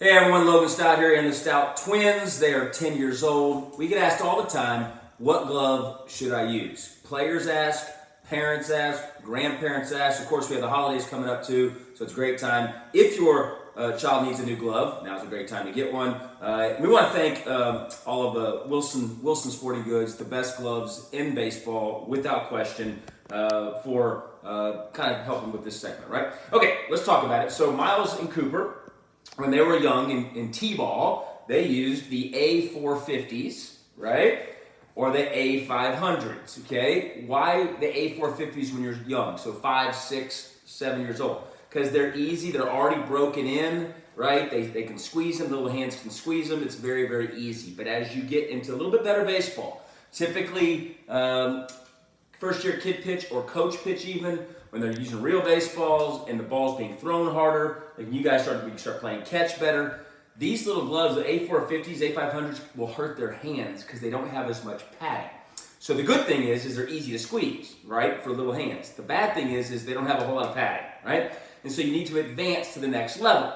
Hey everyone, Logan Stout here and the Stout Twins. They are 10 years old. We get asked all the time, what glove should I use? Players ask, parents ask, grandparents ask. Of course, we have the holidays coming up too, so it's a great time. If your child needs a new glove, now's a great time to get one. We want to thank all of the Wilson Sporting Goods, the best gloves in baseball, without question, for kind of helping with this segment, right? Okay, let's talk about it. So Miles and Cooper, when they were young in T-ball, they used the A450s, right? Or the A500s, okay? Why the A450s when you're young? So 5, 6, 7 years old. Because they're easy, they're already broken in, right? They can squeeze them, the little hands can squeeze them. It's very, very easy. But as you get into a little bit better baseball, typically first year kid pitch or coach pitch even, when they're using real baseballs and the ball's being thrown harder, like you guys start playing catch better. These little gloves, the A450s, A500s, will hurt their hands because they don't have as much padding. So the good thing is they're easy to squeeze, right, for little hands. The bad thing is they don't have a whole lot of padding, right? And so you need to advance to the next level.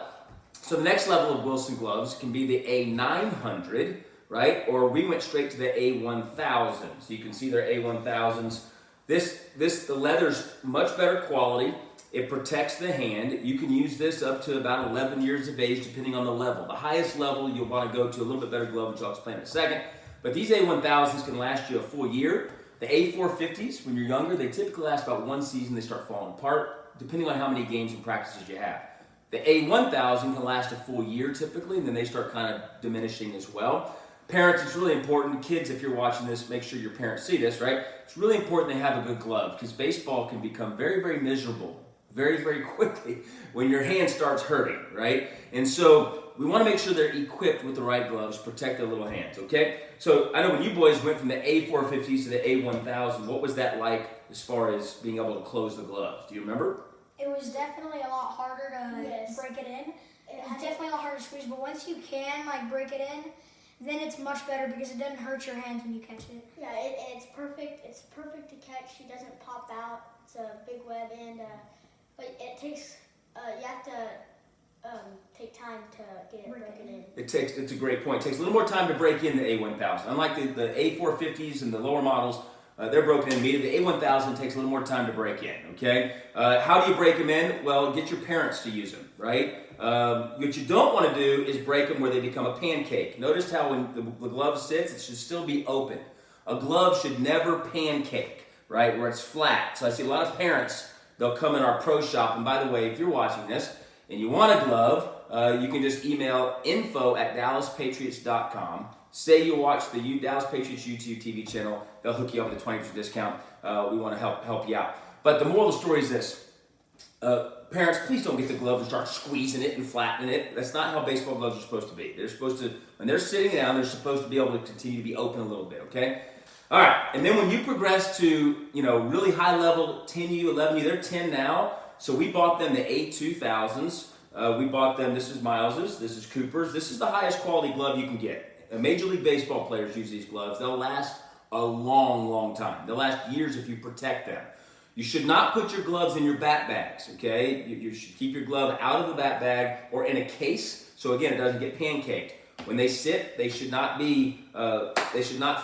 So the next level of Wilson gloves can be the A900, right? Or we went straight to the A1000. So you can see their A1000s. The leather's much better quality. It protects the hand. You can use this up to about 11 years of age, depending on the level. The highest level, you'll want to go to a little bit better glove, which I'll explain in a second. But these A1000s can last you a full year. The A450s, when you're younger, they typically last about one season. They start falling apart, depending on how many games and practices you have. The A1000 can last a full year typically, and then they start kind of diminishing as well. Parents, it's really important. Kids, if you're watching this, make sure your parents see this, right? It's really important they have a good glove because baseball can become very, very miserable very, very quickly when your hand starts hurting, right? And so we want to make sure they're equipped with the right gloves, protect their little hands, okay? So I know when you boys went from the A450s to the A1000, what was that like as far as being able to close the gloves? Do you remember? It was definitely a lot harder to break it in. It's definitely a lot harder to squeeze, but once you can break it in, then it's much better because it doesn't hurt your hands when you catch it. Yeah, it's perfect. It's perfect to catch. It doesn't pop out. It's a big web, and but it takes. You have to take time to get it broken in. It's a great point. It takes a little more time to break in the A1000. Unlike the A450s and the lower models, they're broken in immediately. The A1000 takes a little more time to break in, okay? How do you break them in? Well, get your parents to use them, right? What you don't want to do is break them where they become a pancake. Notice how when the glove sits, it should still be open. A glove should never pancake, right, where it's flat. So I see a lot of parents, they'll come in our pro shop, and by the way, if you're watching this and you want a glove, you can just email info@dallaspatriots.com. Say you watch the Dallas Patriots YouTube TV channel, they'll hook you up with a 20% discount. We want to help you out. But the moral of the story is this. Parents, please don't get the glove and start squeezing it and flattening it. That's not how baseball gloves are supposed to be. They're supposed to, when they're sitting down, they're supposed to be able to continue to be open a little bit, okay? All right, and then when you progress to, really high level, 10U, 11U, they're 10 now. So we bought them the A2000s. We bought them, this is Miles's, this is Cooper's. This is the highest quality glove you can get. Major League Baseball players use these gloves. They'll last a long, long time. They'll last years if you protect them. You should not put your gloves in your bat bags, okay? You should keep your glove out of the bat bag or in a case, so again, it doesn't get pancaked. When they sit, they should not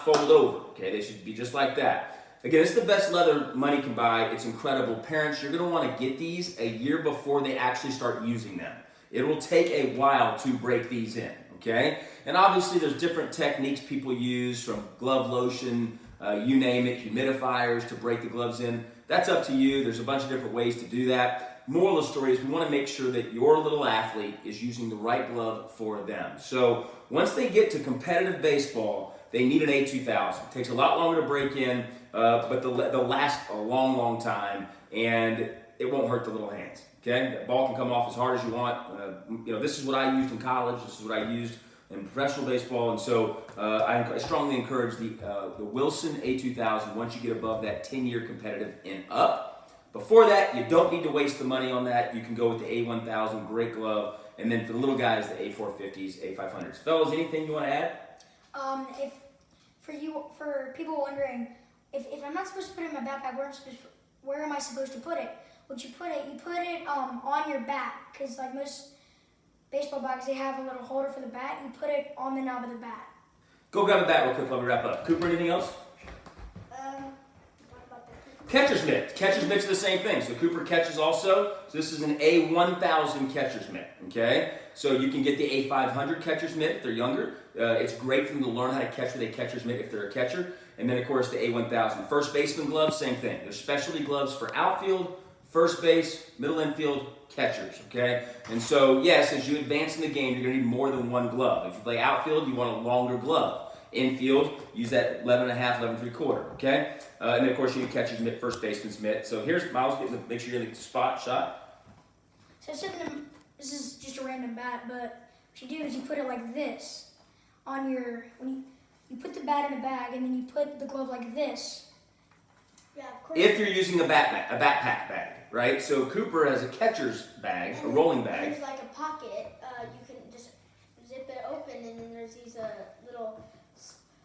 fold over, okay? They should be just like that. Again, it's the best leather money can buy. It's incredible. Parents, you're gonna wanna get these a year before they actually start using them. It will take a while to break these in, okay? And obviously there's different techniques people use, from glove lotion, you name it, humidifiers to break the gloves in. That's up to you. There's a bunch of different ways to do that. Moral of the story is we want to make sure that your little athlete is using the right glove for them. So once they get to competitive baseball, they need an A2000. It takes a lot longer to break in, but they'll last a long, long time, and it won't hurt the little hands. Okay, the ball can come off as hard as you want. This is what I used in college. This is what I used in professional baseball, and so I strongly encourage the Wilson A2000 once you get above that 10-year competitive and up. Before that, you don't need to waste the money on that. You can go with the A1000, great glove, and then for the little guys, the A450s, A500s. Fellas, anything you want to add? For people wondering, if I'm not supposed to put it in my backpack, where am I supposed to put it? You put it on your back, because most baseball bags, they have a little holder for the bat. You put it on the knob of the bat. Go grab a bat real quick while we wrap up. Cooper, anything else? What about the Catcher's mitt. Catcher's mitts are the same thing. So Cooper catches also. So this is an A1000 catcher's mitt, okay? So you can get the A500 catcher's mitt if they're younger. It's great for them to learn how to catch with a catcher's mitt if they're a catcher. And then, of course, the A1000. First baseman gloves, same thing. There's specialty gloves for outfield, first base, middle infield, catchers, okay? And so, yes, as you advance in the game, you're going to need more than one glove. If you play outfield, you want a longer glove. Infield, use that 11 and a half, 11 3/4, okay? And then, of course, you need catcher's mitt, first baseman's mitt. So here's Miles, make sure you're in the spot shot. So this is just a random bat, but what you do is you put it like this on your, when you put the bat in a bag and then you put the glove like this. Yeah, of course. If you're using a backpack bag, right? So Cooper has a catcher's bag, a rolling bag. There's like a pocket. You can just zip it open, and then there's these little,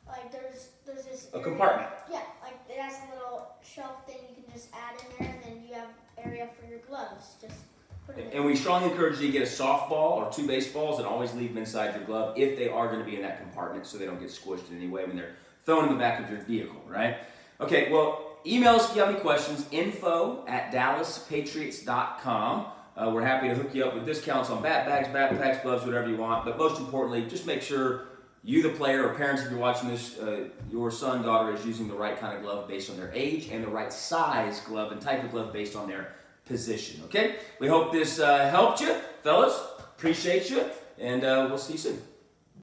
like there's this A area- compartment. Yeah, like it has a little shelf thing you can just add in there, and then you have area for your gloves. Just put it in. And we strongly encourage you to get a softball or 2 baseballs and always leave them inside your glove if they are going to be in that compartment so they don't get squished in any way when they're thrown in the back of your vehicle, right? Okay, well, email us if you have any questions, info@dallaspatriots.com. We're happy to hook you up with discounts on bat bags, backpacks, gloves, whatever you want. But most importantly, just make sure you, the player, or parents, if you're watching this, your son, daughter is using the right kind of glove based on their age and the right size glove and type of glove based on their position, okay? We hope this helped you, fellas. Appreciate you, and we'll see you soon.